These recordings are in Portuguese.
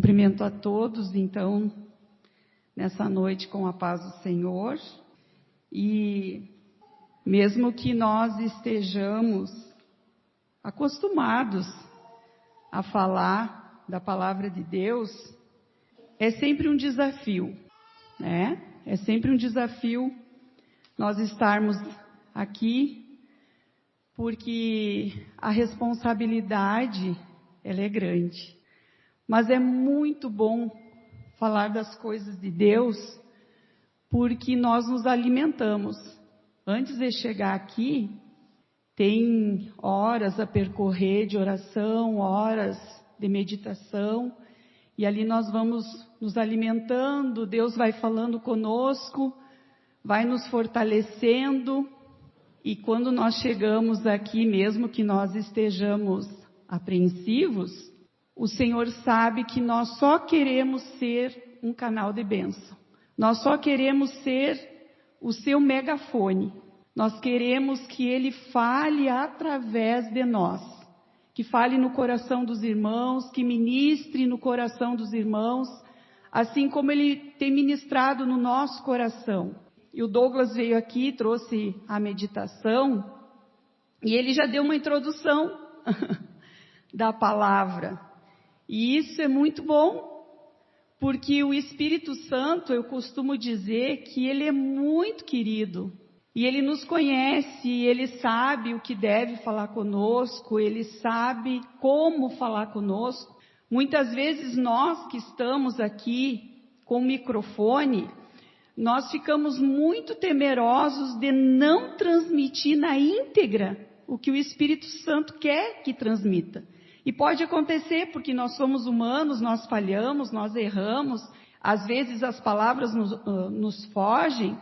Cumprimento a todos, então, nessa noite com a paz do Senhor. E mesmo que nós estejamos acostumados a falar da palavra de Deus, é sempre um desafio, né? É sempre um desafio nós estarmos aqui, porque a responsabilidade, ela é grande. Mas é muito bom falar das coisas de Deus, porque nós nos alimentamos. Antes de chegar aqui, tem horas a percorrer de oração, horas de meditação, e ali nós vamos nos alimentando, Deus vai falando conosco, vai nos fortalecendo, e quando nós chegamos aqui, mesmo que nós estejamos apreensivos, o Senhor sabe que nós só queremos ser um canal de bênção. Nós só queremos ser o seu megafone. Nós queremos que Ele fale através de nós. Que fale no coração dos irmãos, que ministre no coração dos irmãos, assim como Ele tem ministrado no nosso coração. E o Douglas veio aqui, trouxe a meditação, e ele já deu uma introdução da palavra. E isso é muito bom, porque o Espírito Santo, eu costumo dizer que ele é muito querido. E ele nos conhece, ele sabe o que deve falar conosco, ele sabe como falar conosco. Muitas vezes nós que estamos aqui com o microfone, nós ficamos muito temerosos de não transmitir na íntegra o que o Espírito Santo quer que transmita. E pode acontecer, porque nós somos humanos, nós falhamos, nós erramos, às vezes as palavras nos fogem,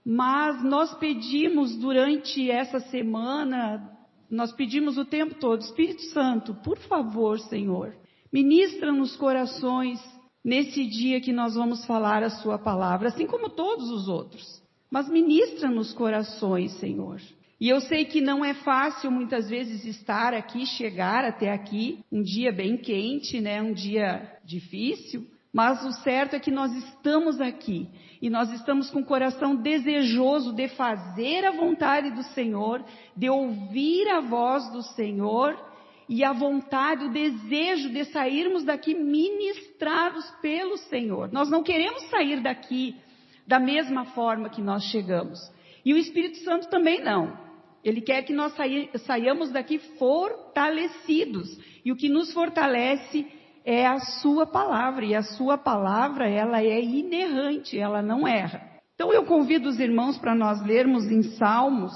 mas nós pedimos durante essa semana, nós pedimos o tempo todo, Espírito Santo, por favor, Senhor, ministra nos corações nesse dia que nós vamos falar a sua palavra, assim como todos os outros, mas ministra nos corações, Senhor. E eu sei que não é fácil muitas vezes estar aqui, chegar até aqui, um dia bem quente, né? Um dia difícil, mas o certo é que nós estamos aqui, e nós estamos com o coração desejoso de fazer a vontade do Senhor, de ouvir a voz do Senhor, e a vontade, o desejo de sairmos daqui ministrados pelo Senhor. Nós não queremos sair daqui da mesma forma que nós chegamos. E o Espírito Santo também não. Ele quer que nós saiamos daqui fortalecidos. E o que nos fortalece é a sua palavra. E a sua palavra, ela é inerrante, ela não erra. Então eu convido os irmãos para nós lermos em Salmos,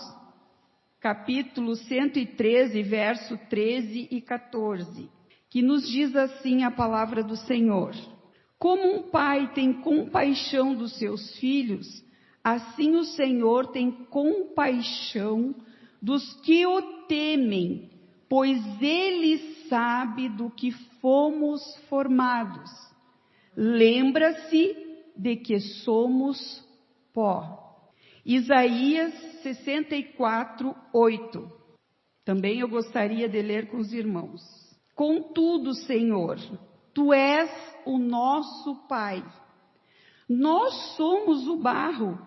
capítulo 113, verso 13 e 14, que nos diz assim a palavra do Senhor: como um pai tem compaixão dos seus filhos, assim o Senhor tem compaixão dos que o temem, pois Ele sabe do que fomos formados. Lembra-se de que somos pó. Isaías 64, 8. Também eu gostaria de ler com os irmãos. Contudo, Senhor, Tu és o nosso Pai. Nós somos o barro,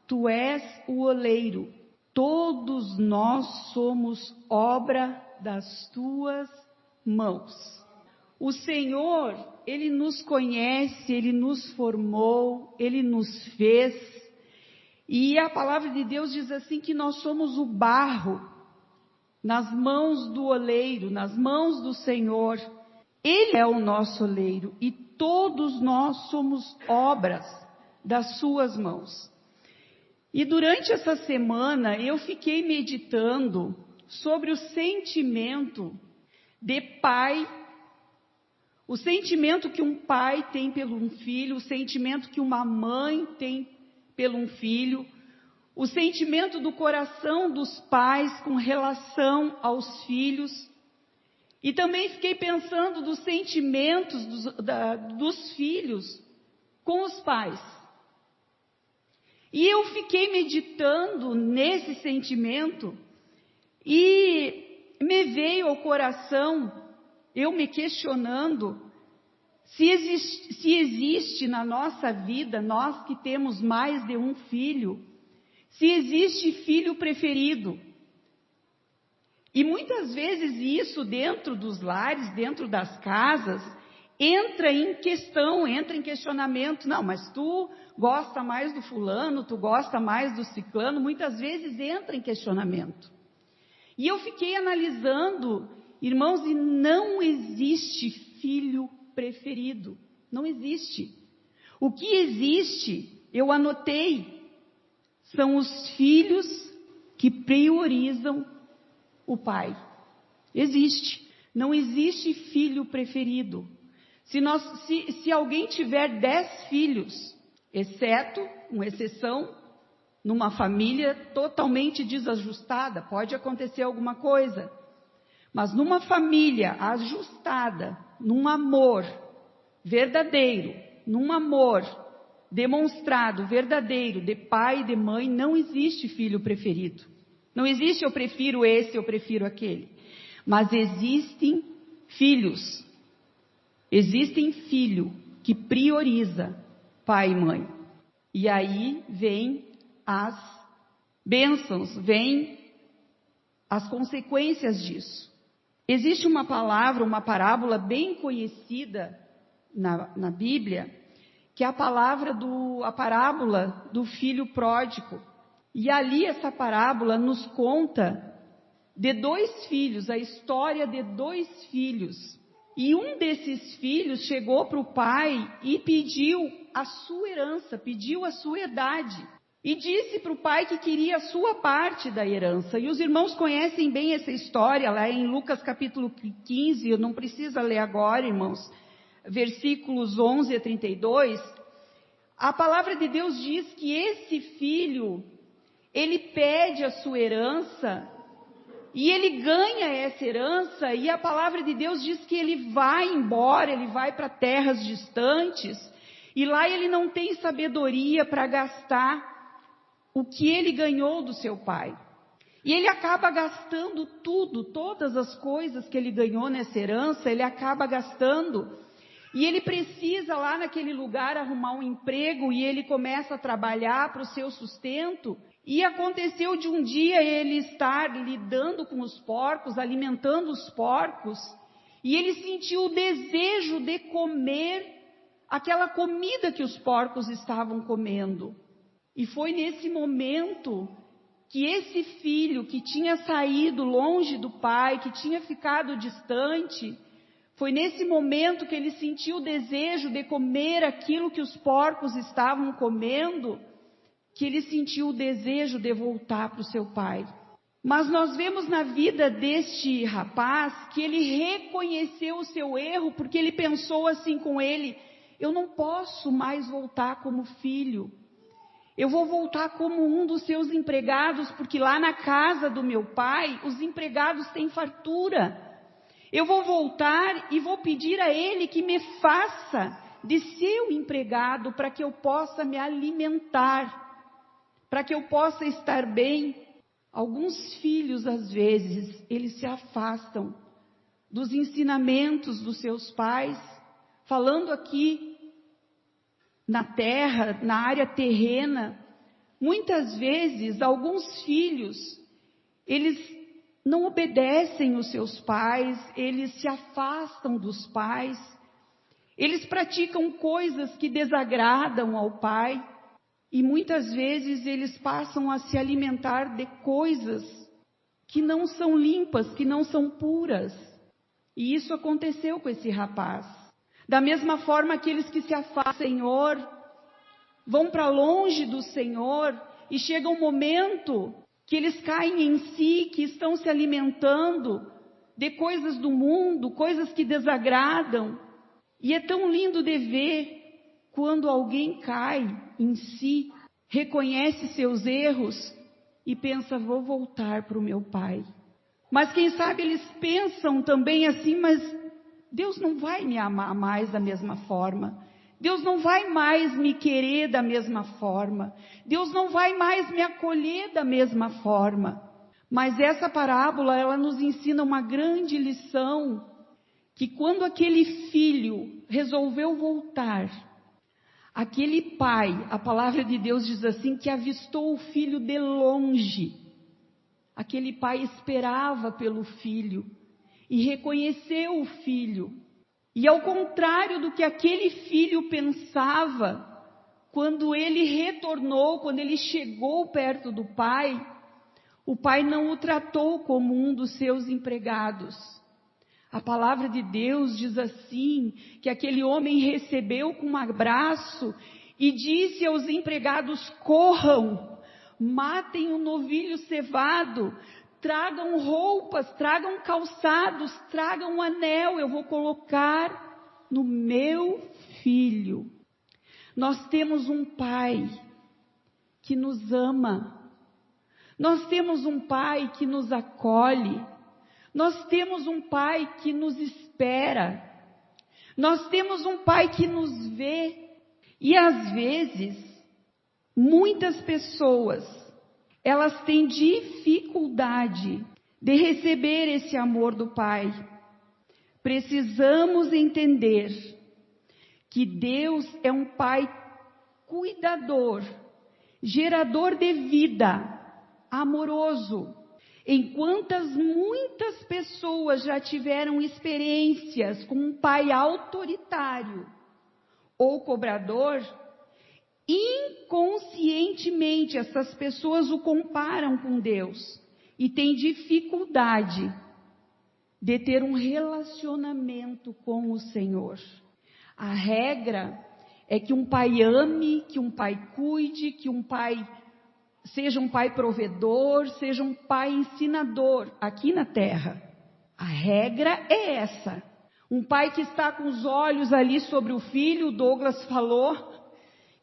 Tu és o oleiro. Todos nós somos obra das Tuas mãos. O Senhor, Ele nos conhece, Ele nos formou, Ele nos fez. E a palavra de Deus diz assim que nós somos o barro nas mãos do oleiro, nas mãos do Senhor. Ele é o nosso oleiro e todos nós somos obras das suas mãos. E durante essa semana eu fiquei meditando sobre o sentimento de pai, o sentimento que um pai tem pelo um filho, o sentimento que uma mãe tem pelo um filho, o sentimento do coração dos pais com relação aos filhos. E também fiquei pensando dos sentimentos dos filhos com os pais. E eu fiquei meditando nesse sentimento e me veio ao coração, eu me questionando, Se existe na nossa vida, nós que temos mais de um filho, se existe filho preferido. E muitas vezes isso dentro dos lares, dentro das casas, entra em questionamento. Não, mas tu gosta mais do fulano, tu gosta mais do ciclano, muitas vezes entra em questionamento. E eu fiquei analisando, irmãos, e não existe filho preferido. Não existe. O que existe, eu anotei, são os filhos que priorizam o pai. Existe. Não existe filho preferido. Se alguém tiver 10 filhos, exceto, uma exceção, numa família totalmente desajustada, pode acontecer alguma coisa. Mas numa família ajustada, num amor verdadeiro, num amor demonstrado, verdadeiro, de pai e de mãe, não existe filho preferido. Não existe eu prefiro esse, eu prefiro aquele. Mas existem filhos. Existem filho que prioriza pai e mãe. E aí vem as bênçãos, vem as consequências disso. Existe uma palavra, uma parábola bem conhecida na Bíblia, que é a parábola do filho pródigo. E ali essa parábola nos conta de 2 filhos, a história de 2 filhos. E um desses filhos chegou para o pai e pediu a sua herança, pediu a sua herdade. E disse para o pai que queria a sua parte da herança. E os irmãos conhecem bem essa história, lá em Lucas capítulo 15, não precisa ler agora, irmãos, versículos 11 a 32. A palavra de Deus diz que esse filho, ele pede a sua herança, e ele ganha essa herança, e a palavra de Deus diz que ele vai embora, ele vai para terras distantes, e lá ele não tem sabedoria para gastar o que ele ganhou do seu pai. E ele acaba gastando tudo, todas as coisas que ele ganhou nessa herança, ele acaba gastando. E ele precisa lá naquele lugar arrumar um emprego, e ele começa a trabalhar para o seu sustento. E aconteceu de um dia ele estar lidando com os porcos, alimentando os porcos, e ele sentiu o desejo de comer aquela comida que os porcos estavam comendo. E foi nesse momento que esse filho que tinha saído longe do pai, que tinha ficado distante, foi nesse momento que ele sentiu o desejo de comer aquilo que os porcos estavam comendo, que ele sentiu o desejo de voltar para o seu pai. Mas nós vemos na vida deste rapaz que ele reconheceu o seu erro, porque ele pensou assim com ele: eu não posso mais voltar como filho. Eu vou voltar como um dos seus empregados, porque lá na casa do meu pai, os empregados têm fartura. Eu vou voltar e vou pedir a ele que me faça de seu empregado, para que eu possa me alimentar, para que eu possa estar bem. Alguns filhos, às vezes, eles se afastam dos ensinamentos dos seus pais, falando aqui na terra, na área terrena. Muitas vezes, alguns filhos, eles não obedecem os seus pais, eles se afastam dos pais, eles praticam coisas que desagradam ao pai, e muitas vezes eles passam a se alimentar de coisas que não são limpas, que não são puras. E isso aconteceu com esse rapaz. Da mesma forma, aqueles que se afastam do Senhor, vão para longe do Senhor, e chega um momento que eles caem em si, que estão se alimentando de coisas do mundo, coisas que desagradam. E é tão lindo de ver quando alguém cai em si, reconhece seus erros e pensa: vou voltar para o meu pai. Mas quem sabe eles pensam também assim: mas Deus não vai me amar mais da mesma forma. Deus não vai mais me querer da mesma forma. Deus não vai mais me acolher da mesma forma. Mas essa parábola, ela nos ensina uma grande lição, que quando aquele filho resolveu voltar, aquele pai, a palavra de Deus diz assim, que avistou o filho de longe. Aquele pai esperava pelo filho e reconheceu o filho. E ao contrário do que aquele filho pensava, quando ele retornou, quando ele chegou perto do pai, o pai não o tratou como um dos seus empregados. A palavra de Deus diz assim, que aquele homem recebeu com um abraço e disse aos empregados: corram, matem um novilho cevado, tragam roupas, tragam calçados, tragam um anel, eu vou colocar no meu filho. Nós temos um pai que nos ama, nós temos um pai que nos acolhe, nós temos um pai que nos espera, nós temos um pai que nos vê. E às vezes, muitas pessoas, elas têm dificuldade de receber esse amor do pai. Precisamos entender que Deus é um pai cuidador, gerador de vida, amoroso. Enquanto muitas pessoas já tiveram experiências com um pai autoritário ou cobrador, inconscientemente essas pessoas o comparam com Deus e têm dificuldade de ter um relacionamento com o Senhor. A regra é que um pai ame, que um pai cuide, que um pai seja um pai provedor, seja um pai ensinador aqui na terra. A regra é essa. Um pai que está com os olhos ali sobre o filho, o Douglas falou,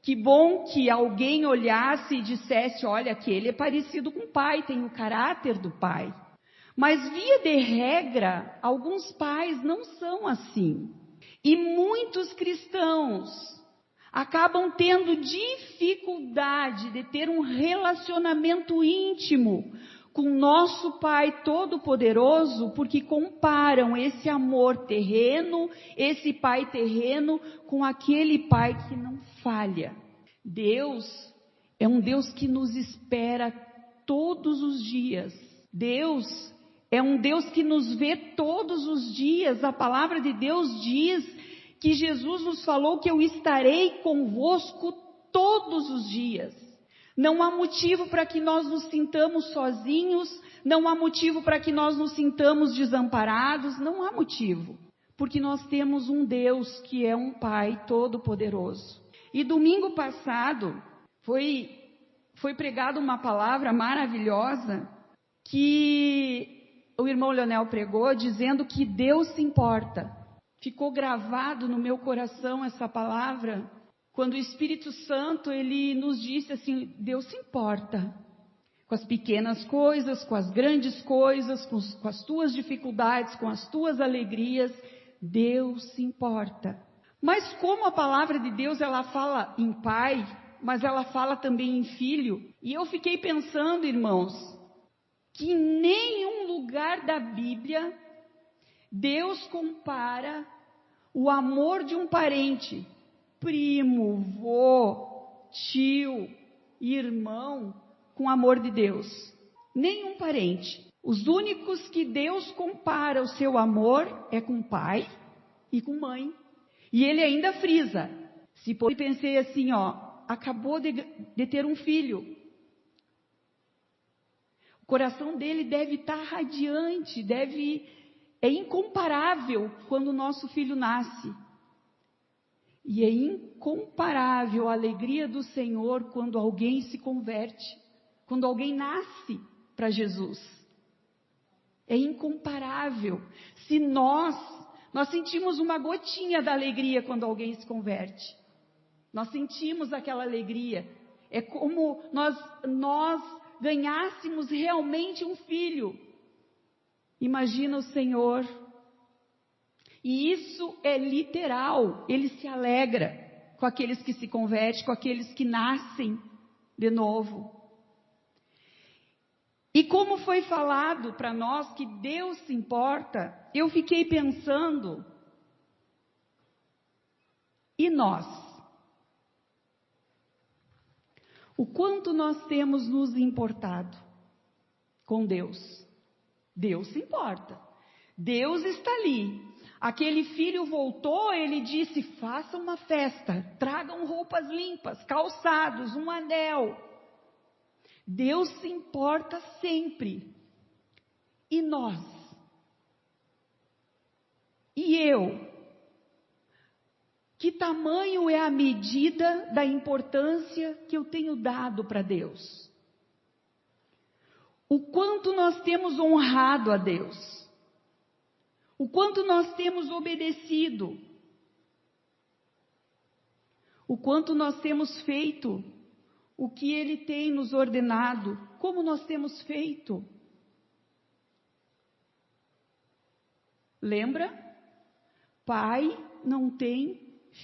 que bom que alguém olhasse e dissesse, olha, que ele é parecido com o pai, tem o caráter do pai. Mas via de regra, alguns pais não são assim. E muitos cristãos acabam tendo dificuldade de ter um relacionamento íntimo com nosso Pai Todo-Poderoso, porque comparam esse amor terreno, esse Pai terreno, com aquele Pai que não falha. Deus é um Deus que nos espera todos os dias. Deus é um Deus que nos vê todos os dias. A palavra de Deus diz que Jesus nos falou que eu estarei convosco todos os dias. Não há motivo para que nós nos sintamos sozinhos, não há motivo para que nós nos sintamos desamparados, não há motivo. Porque nós temos um Deus que é um Pai Todo-Poderoso. E domingo passado foi pregada uma palavra maravilhosa que o irmão Leonel pregou, dizendo que Deus se importa. Ficou gravado no meu coração essa palavra, quando o Espírito Santo, ele nos disse assim, Deus se importa com as pequenas coisas, com as grandes coisas, com as tuas dificuldades, com as tuas alegrias, Deus se importa. Mas como a palavra de Deus, ela fala em pai, mas ela fala também em filho, e eu fiquei pensando, irmãos, que em nenhum lugar da Bíblia, Deus compara o amor de um parente, primo, vô, tio, irmão, com o amor de Deus. Nenhum parente. Os únicos que Deus compara o seu amor é com pai e com mãe. E ele ainda frisa. Se eu pensei assim, acabou de ter um filho. O coração dele deve estar radiante, é incomparável quando o nosso filho nasce. E é incomparável a alegria do Senhor quando alguém se converte, quando alguém nasce para Jesus. É incomparável. Se nós sentimos uma gotinha da alegria quando alguém se converte. Nós sentimos aquela alegria. É como nós ganhássemos realmente um filho. Imagina o Senhor. E isso é literal. Ele se alegra com aqueles que se convertem, com aqueles que nascem de novo. E como foi falado para nós que Deus se importa, eu fiquei pensando, e nós? O quanto nós temos nos importado com Deus? Deus se importa. Deus está ali. Aquele filho voltou, ele disse, faça uma festa, tragam roupas limpas, calçados, um anel. Deus se importa sempre. E nós? E eu? Que tamanho é a medida da importância que eu tenho dado para Deus? O quanto nós temos honrado a Deus? O quanto nós temos obedecido? O quanto nós temos feito o que Ele tem nos ordenado? Como nós temos feito? Lembra? Pai não tem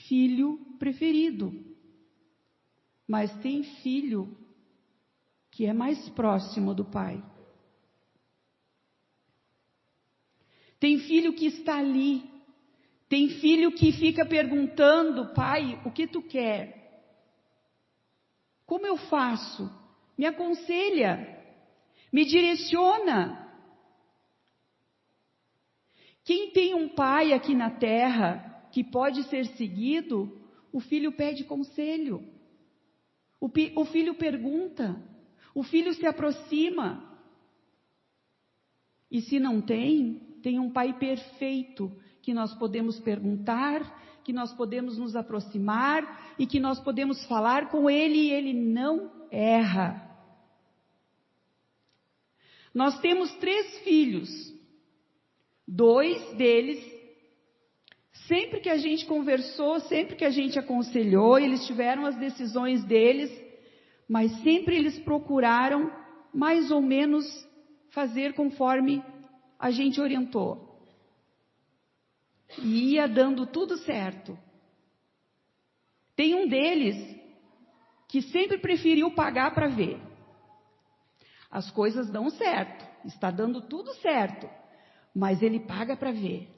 filho preferido, mas tem filho que é mais próximo do pai. Tem filho que está ali, tem filho que fica perguntando, pai, o que tu quer? Como eu faço? Me aconselha, me direciona. Quem tem um pai aqui na terra que pode ser seguido, o filho pede conselho. O filho pergunta, o filho se aproxima. E se não tem um pai perfeito que nós podemos perguntar, que nós podemos nos aproximar e que nós podemos falar com ele e ele não erra. Nós temos 3 filhos, 2 deles, sempre que a gente conversou, sempre que a gente aconselhou, eles tiveram as decisões deles, mas sempre eles procuraram mais ou menos fazer conforme a gente orientou. E ia dando tudo certo. Tem um deles que sempre preferiu pagar para ver. As coisas dão certo, está dando tudo certo, mas ele paga para ver.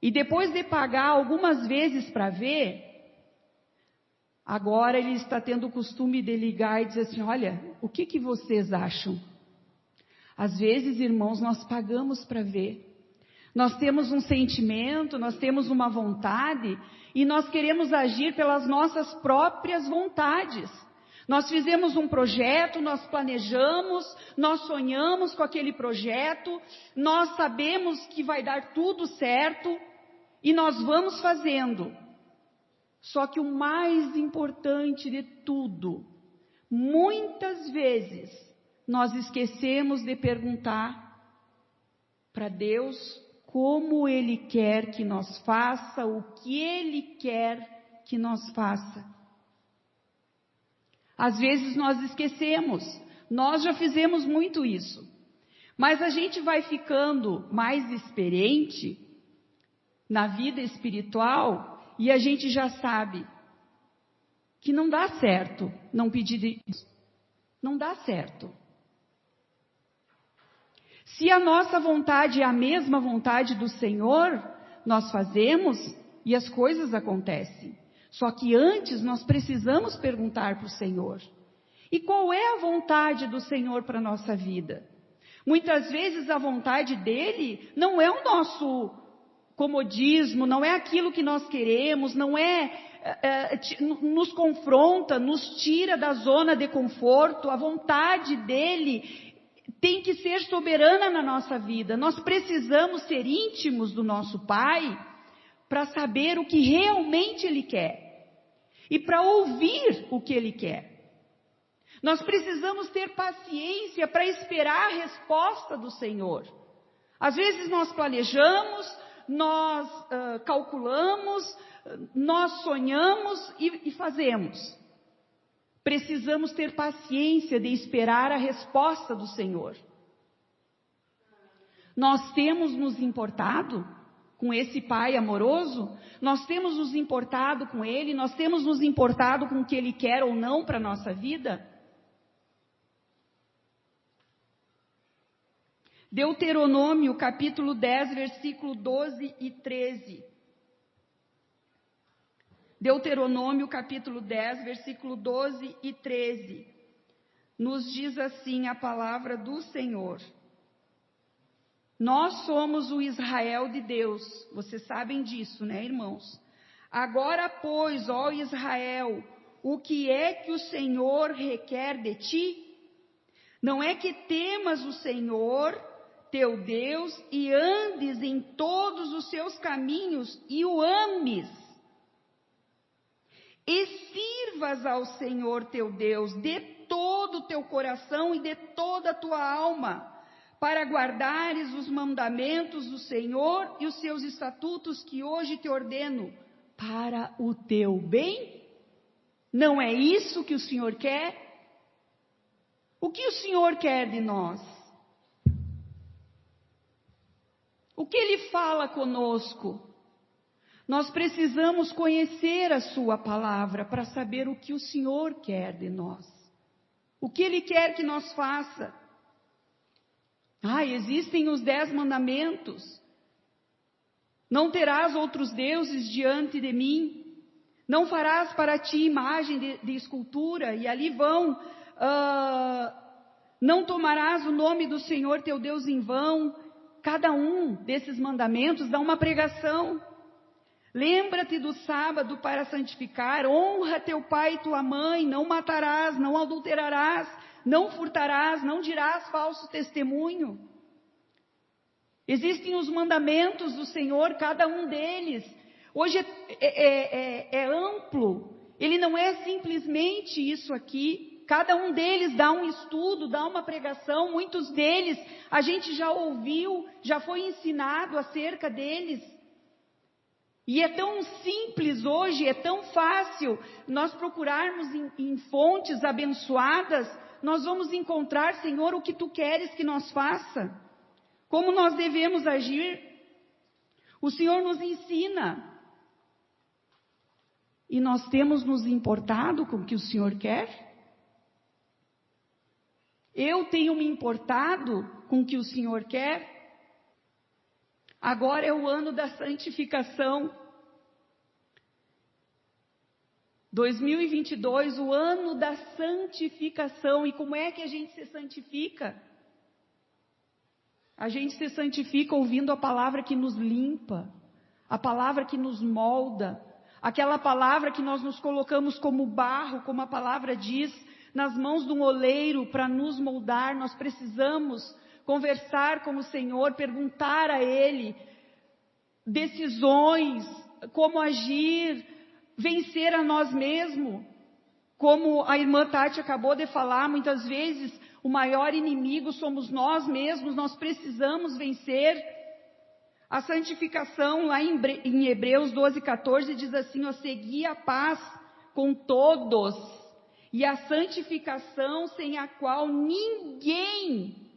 E depois de pagar algumas vezes para ver, agora ele está tendo o costume de ligar e dizer assim, olha, o que vocês acham? Às vezes, irmãos, nós pagamos para ver. Nós temos um sentimento, nós temos uma vontade e nós queremos agir pelas nossas próprias vontades. Nós fizemos um projeto, nós planejamos, nós sonhamos com aquele projeto, nós sabemos que vai dar tudo certo e nós vamos fazendo. Só que o mais importante de tudo, muitas vezes nós esquecemos de perguntar para Deus como Ele quer que nós faça, o que Ele quer que nós faça. Às vezes nós esquecemos, nós já fizemos muito isso, mas a gente vai ficando mais experiente na vida espiritual e a gente já sabe que não dá certo não pedir isso, não dá certo. Se a nossa vontade é a mesma vontade do Senhor, nós fazemos e as coisas acontecem. Só que antes nós precisamos perguntar para o Senhor. E qual é a vontade do Senhor para a nossa vida? Muitas vezes a vontade dEle não é o nosso comodismo, não é aquilo que nós queremos, não nos confronta, nos tira da zona de conforto. A vontade dEle tem que ser soberana na nossa vida. Nós precisamos ser íntimos do nosso Pai para saber o que realmente Ele quer e para ouvir o que Ele quer. Nós precisamos ter paciência para esperar a resposta do Senhor. Às vezes nós planejamos, nós calculamos, nós sonhamos e fazemos. Precisamos ter paciência de esperar a resposta do Senhor. Nós temos nos importado com esse Pai amoroso? Nós temos nos importado com Ele? Nós temos nos importado com o que Ele quer ou não para a nossa vida? Deuteronômio, capítulo 10, versículo 12 e 13. Deuteronômio, capítulo 10, versículo 12 e 13. Nos diz assim a palavra do Senhor. Nós somos o Israel de Deus. Vocês sabem disso, né, irmãos? Agora, pois, ó Israel, o que é que o Senhor requer de ti? Não é que temas o Senhor, teu Deus, e andes em todos os seus caminhos e o ames. E sirvas ao Senhor teu Deus de todo o teu coração e de toda a tua alma, para guardares os mandamentos do Senhor e os seus estatutos que hoje te ordeno, para o teu bem? Não é isso que o Senhor quer? O que o Senhor quer de nós? O que Ele fala conosco? Nós precisamos conhecer a sua palavra para saber o que o Senhor quer de nós. O que Ele quer que nós faça. Existem os 10 mandamentos. Não terás outros deuses diante de mim. Não farás para ti imagem de escultura. E ali vão. Não tomarás o nome do Senhor teu Deus em vão. Cada um desses mandamentos dá uma pregação. Lembra-te do sábado para santificar, honra teu pai e tua mãe, não matarás, não adulterarás, não furtarás, não dirás falso testemunho. Existem os mandamentos do Senhor, cada um deles. Hoje é amplo, ele não é simplesmente isso aqui. Cada um deles dá um estudo, dá uma pregação, muitos deles a gente já ouviu, já foi ensinado acerca deles. E é tão simples hoje, é tão fácil nós procurarmos em fontes abençoadas, nós vamos encontrar, Senhor, o que Tu queres que nós faça, como nós devemos agir. O Senhor nos ensina. E nós temos nos importado com o que o Senhor quer? Eu tenho me importado com o que o Senhor quer? Agora é o ano da santificação. 2022, o ano da santificação. E como é que a gente se santifica? A gente se santifica ouvindo a palavra que nos limpa, a palavra que nos molda, aquela palavra que nós nos colocamos como barro, como a palavra diz, nas mãos de um oleiro para nos moldar. Nós precisamos conversar com o Senhor, perguntar a Ele decisões, como agir, vencer a nós mesmos. Como a irmã Tati acabou de falar, muitas vezes o maior inimigo somos nós mesmos, nós precisamos vencer. A santificação, lá em Hebreus 12:14, diz assim, segui a paz com todos, e a santificação sem a qual ninguém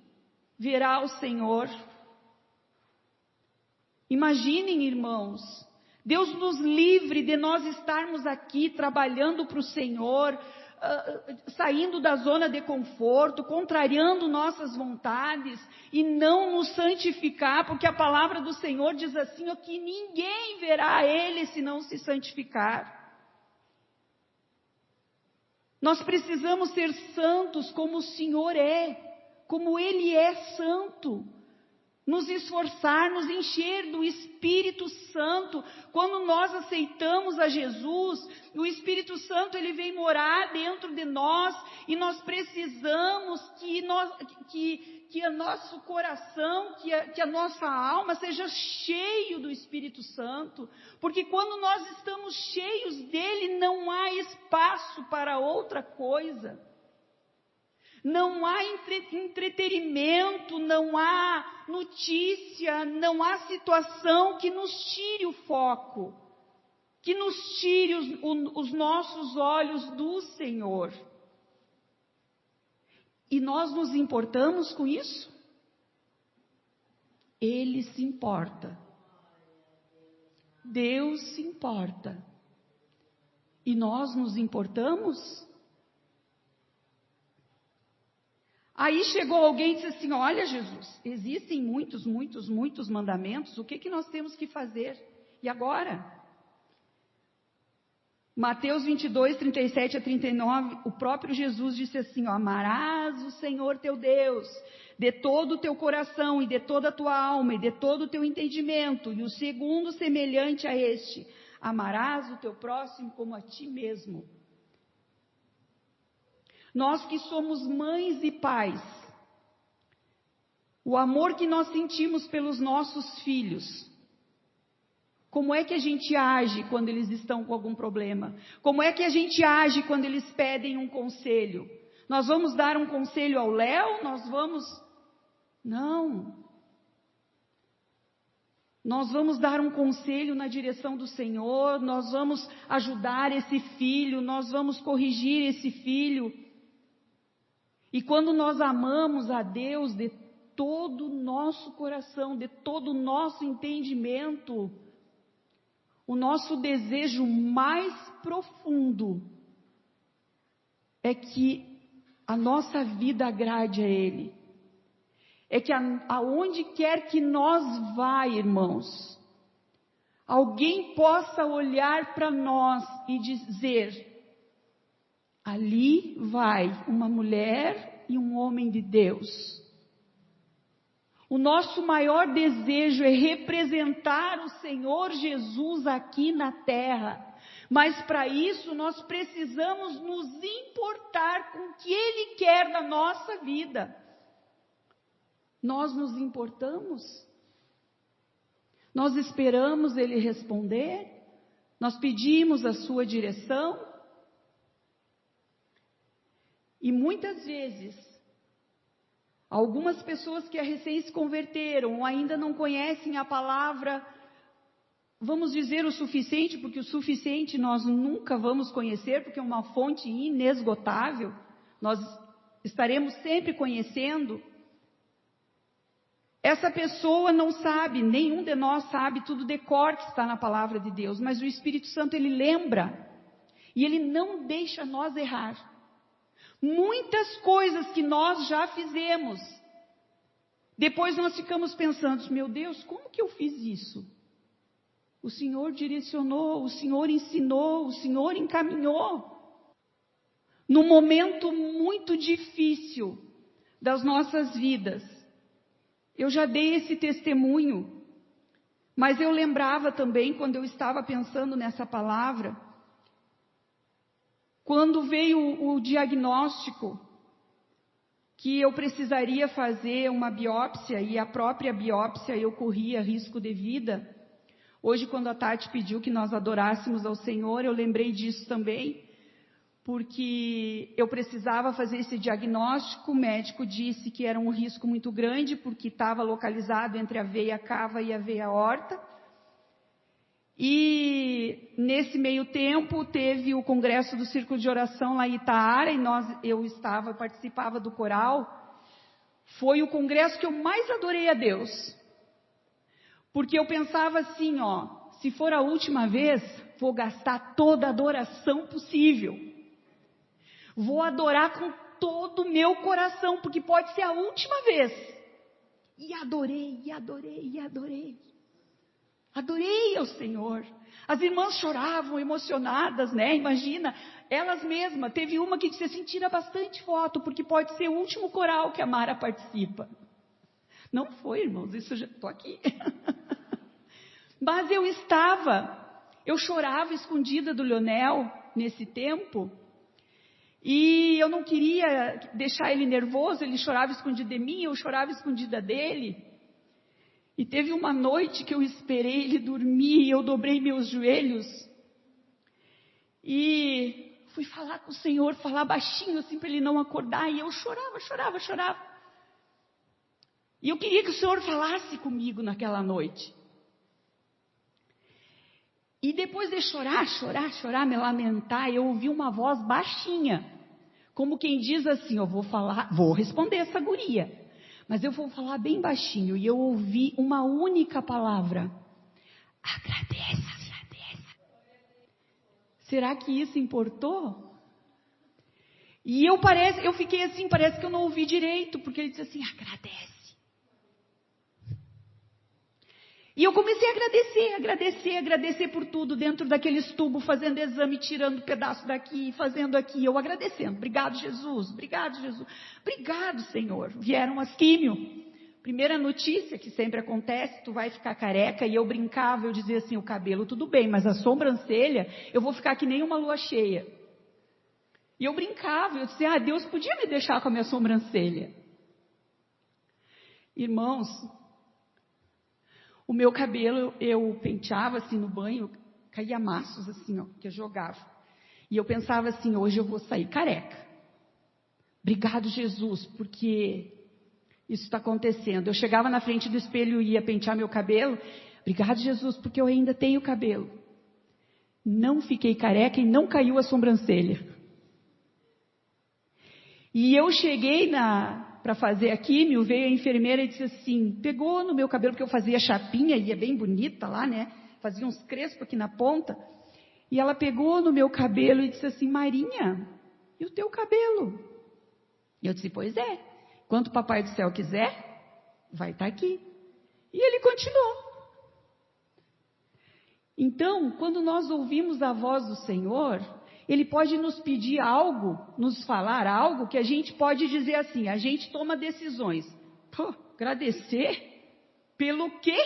verá o Senhor. Imaginem, irmãos, Deus nos livre de nós estarmos aqui trabalhando para o Senhor, saindo da zona de conforto, contrariando nossas vontades e não nos santificar, porque a palavra do Senhor diz assim, que ninguém verá Ele se não se santificar. Nós precisamos ser santos como o Senhor é, como Ele é santo. Nos esforçar, nos encher do Espírito Santo. Quando nós aceitamos a Jesus, o Espírito Santo ele vem morar dentro de nós e nós precisamos que o nosso coração, que a nossa alma seja cheio do Espírito Santo, porque quando nós estamos cheios dele, não há espaço para outra coisa. Não há entretenimento, não há notícia, não há situação que nos tire o foco, que nos tire os nossos olhos do Senhor. E nós nos importamos com isso? Ele se importa. Deus se importa. E nós nos importamos? Aí chegou alguém e disse assim: olha, Jesus, existem muitos mandamentos, o que nós temos que fazer? E agora? Mateus 22, 37 a 39, o próprio Jesus disse assim: ó, amarás o Senhor teu Deus de todo o teu coração e de toda a tua alma e de todo o teu entendimento. E o segundo semelhante a este: amarás o teu próximo como a ti mesmo. Nós que somos mães e pais, o amor que nós sentimos pelos nossos filhos, como é que a gente age quando eles estão com algum problema? Como é que a gente age quando eles pedem um conselho? Nós vamos dar um conselho ao Léo? Não. Nós vamos dar um conselho na direção do Senhor, nós vamos ajudar esse filho, nós vamos corrigir esse filho. E quando nós amamos a Deus de todo o nosso coração, de todo o nosso entendimento, o nosso desejo mais profundo é que a nossa vida agrade a Ele. É que aonde quer que nós vá, irmãos, alguém possa olhar para nós e dizer: ali vai uma mulher e um homem de Deus. O nosso maior desejo é representar o Senhor Jesus aqui na terra. Mas para isso nós precisamos nos importar com o que Ele quer na nossa vida. Nós nos importamos? Nós esperamos Ele responder? Nós pedimos a sua direção? E muitas vezes, algumas pessoas que recém se converteram ou ainda não conhecem a palavra, vamos dizer o suficiente, porque o suficiente nós nunca vamos conhecer, porque é uma fonte inesgotável, nós estaremos sempre conhecendo. Essa pessoa não sabe, nenhum de nós sabe tudo de cor que está na palavra de Deus, mas o Espírito Santo, Ele lembra, e Ele não deixa nós errar. Muitas coisas que nós já fizemos, depois nós ficamos pensando: meu Deus, como que eu fiz isso? O Senhor direcionou, o Senhor ensinou, o Senhor encaminhou. Num momento muito difícil das nossas vidas, eu já dei esse testemunho, mas eu lembrava também, quando eu estava pensando nessa palavra, quando veio o diagnóstico que eu precisaria fazer uma biópsia, e a própria biópsia eu corria risco de vida. Hoje, quando a Tati pediu que nós adorássemos ao Senhor, eu lembrei disso também, porque eu precisava fazer esse diagnóstico. O médico disse que era um risco muito grande, porque estava localizado entre a veia cava e a veia aorta. E nesse meio tempo teve o congresso do Círculo de Oração lá em Itaara, e eu participava do coral. Foi o congresso que eu mais adorei a Deus, porque eu pensava assim, se for a última vez, vou gastar toda a adoração possível, vou adorar com todo o meu coração, porque pode ser a última vez. E adorei, adorei ao Senhor. As irmãs choravam emocionadas, né? Imagina, elas mesmas. Teve uma que disse assim: tira bastante foto, porque pode ser o último coral que a Mara participa. Não foi, irmãos, isso já estou aqui. Mas eu chorava escondida do Leonel nesse tempo, e eu não queria deixar ele nervoso. Ele chorava escondido de mim, eu chorava escondida dele. E teve uma noite que eu esperei ele dormir, e eu dobrei meus joelhos, e fui falar com o Senhor, falar baixinho assim para ele não acordar, e eu chorava. E eu queria que o Senhor falasse comigo naquela noite. E depois de chorar, me lamentar, eu ouvi uma voz baixinha, como quem diz assim: eu vou responder essa guria, mas eu vou falar bem baixinho. E eu ouvi uma única palavra: agradeça. Será que isso importou? E eu fiquei assim, parece que eu não ouvi direito, porque ele disse assim, agradece. E eu comecei a agradecer por tudo, dentro daqueles tubos, fazendo exame, tirando pedaço daqui, fazendo aqui, eu agradecendo. Obrigado, Jesus, obrigado, Jesus. Obrigado, Senhor. Vieram as químio. Primeira notícia, que sempre acontece, tu vai ficar careca, e eu brincava, eu dizia assim, o cabelo tudo bem, mas a sobrancelha, eu vou ficar que nem uma lua cheia. E eu brincava, eu dizia, Deus podia me deixar com a minha sobrancelha. Irmãos, o meu cabelo, eu penteava assim no banho, caía maços assim, ó, que eu jogava. E eu pensava assim, hoje eu vou sair careca. Obrigado, Jesus, porque isso está acontecendo. Eu chegava na frente do espelho e ia pentear meu cabelo. Obrigado, Jesus, porque eu ainda tenho cabelo. Não fiquei careca e não caiu a sobrancelha. E eu cheguei para fazer a químio, veio a enfermeira e disse assim, pegou no meu cabelo, porque eu fazia chapinha, e é bem bonita lá, né? Fazia uns crespos aqui na ponta. E ela pegou no meu cabelo e disse assim, Marinha, e o teu cabelo? E eu disse, pois é, quanto o Papai do Céu quiser, vai estar aqui. E ele continuou. Então, quando nós ouvimos a voz do Senhor, Ele pode nos pedir algo, nos falar algo, que a gente pode dizer assim, a gente toma decisões. Pô, agradecer? Pelo quê?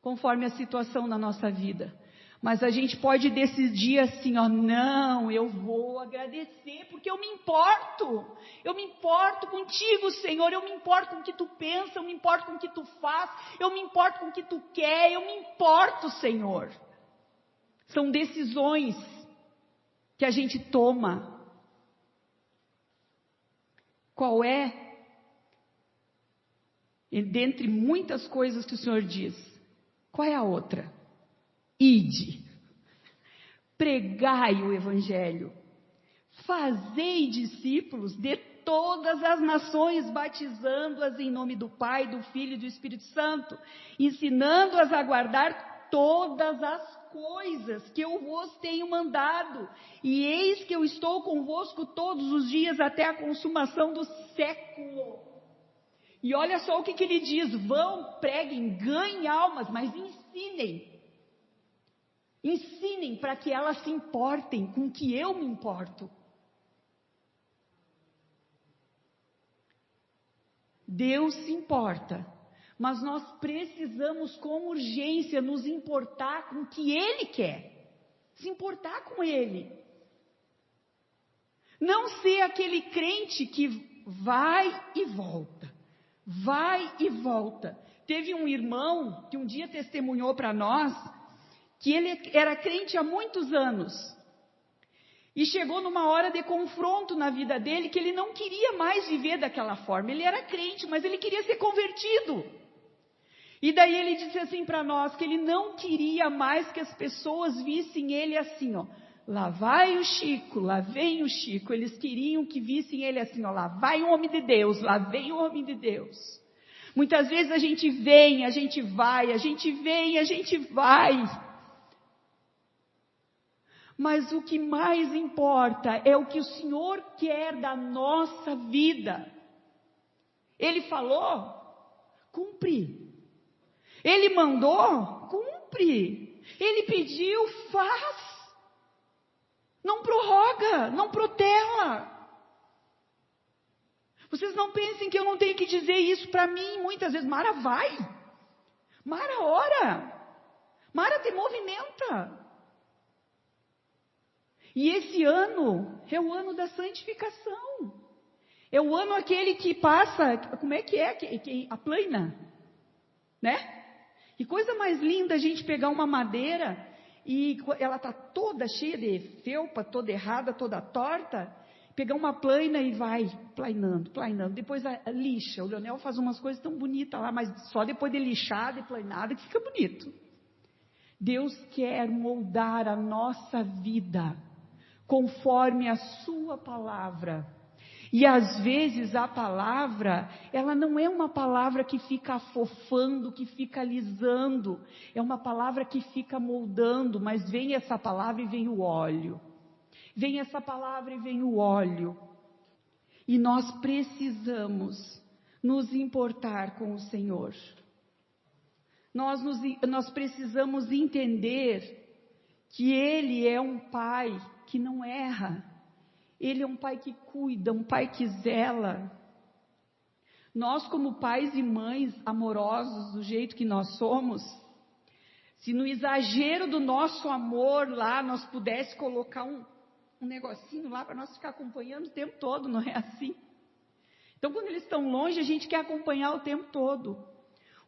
Conforme a situação na nossa vida. Mas a gente pode decidir assim, não, eu vou agradecer, porque eu me importo contigo, Senhor, eu me importo com o que tu pensa, eu me importo com o que tu faz, eu me importo com o que tu quer, eu me importo, Senhor. São decisões que a gente toma. Qual é, dentre muitas coisas que o Senhor diz, qual é a outra? Ide, pregai o Evangelho, fazei discípulos de todas as nações, batizando-as em nome do Pai, do Filho e do Espírito Santo, ensinando-as a guardar todas as coisas que eu vos tenho mandado, e eis que eu estou convosco todos os dias até a consumação do século. E olha só o que ele diz, vão, preguem, ganhem almas, mas ensinem para que elas se importem com o que eu me importo. Deus se importa, mas nós precisamos com urgência nos importar com o que Ele quer, se importar com Ele. Não ser aquele crente que vai e volta. Teve um irmão que um dia testemunhou para nós, que ele era crente há muitos anos, e chegou numa hora de confronto na vida dele, que ele não queria mais viver daquela forma. Ele era crente, mas ele queria ser convertido. E daí ele disse assim para nós, que ele não queria mais que as pessoas vissem ele assim, ó, lá vai o Chico, lá vem o Chico. Eles queriam que vissem ele assim, ó, lá vai o homem de Deus, lá vem o homem de Deus. Muitas vezes a gente vem, a gente vai, a gente vem, a gente vai. Mas o que mais importa é o que o Senhor quer da nossa vida. Ele falou, cumpre. Ele mandou, cumpre. Ele pediu, faz. Não prorroga, não protela. Vocês não pensem que eu não tenho que dizer isso para mim muitas vezes. Mara, vai. Mara, ora. Mara, te movimenta. E esse ano é o ano da santificação. É o ano aquele que passa, como é? Que a plana, né? Que coisa mais linda a gente pegar uma madeira e ela está toda cheia de felpa, toda errada, toda torta, pegar uma plana e vai plainando. Depois a lixa. O Leonel faz umas coisas tão bonitas lá, mas só depois de lixada e plainada que fica bonito. Deus quer moldar a nossa vida conforme a sua palavra. E às vezes a palavra, ela não é uma palavra que fica afofando, que fica alisando. É uma palavra que fica moldando, mas vem essa palavra e vem o óleo. Vem essa palavra e vem o óleo. E nós precisamos nos importar com o Senhor. Nós precisamos entender que Ele é um Pai que não erra. Ele é um Pai que cuida, um Pai que zela. Nós, como pais e mães amorosos, do jeito que nós somos, se no exagero do nosso amor lá, nós pudéssemos colocar um negocinho lá para nós ficar acompanhando o tempo todo, não é assim? Então, quando eles estão longe, a gente quer acompanhar o tempo todo.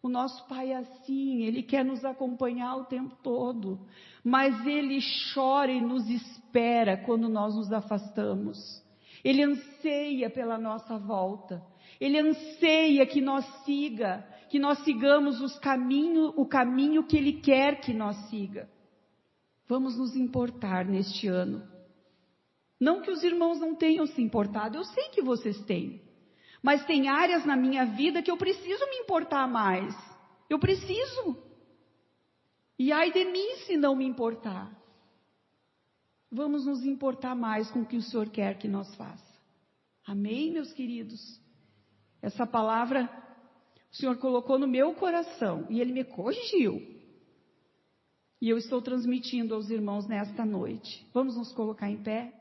O nosso Pai é assim, Ele quer nos acompanhar o tempo todo, mas Ele chora e nos espera quando nós nos afastamos. Ele anseia pela nossa volta. Ele anseia que nós sigamos o caminho que Ele quer que nós siga. Vamos nos importar neste ano. Não que os irmãos não tenham se importado, eu sei que vocês têm. Mas tem áreas na minha vida que eu preciso me importar mais. Eu preciso. E ai de mim se não me importar. Vamos nos importar mais com o que o Senhor quer que nós faça. Amém, meus queridos? Essa palavra o Senhor colocou no meu coração e Ele me corrigiu. E eu estou transmitindo aos irmãos nesta noite. Vamos nos colocar em pé?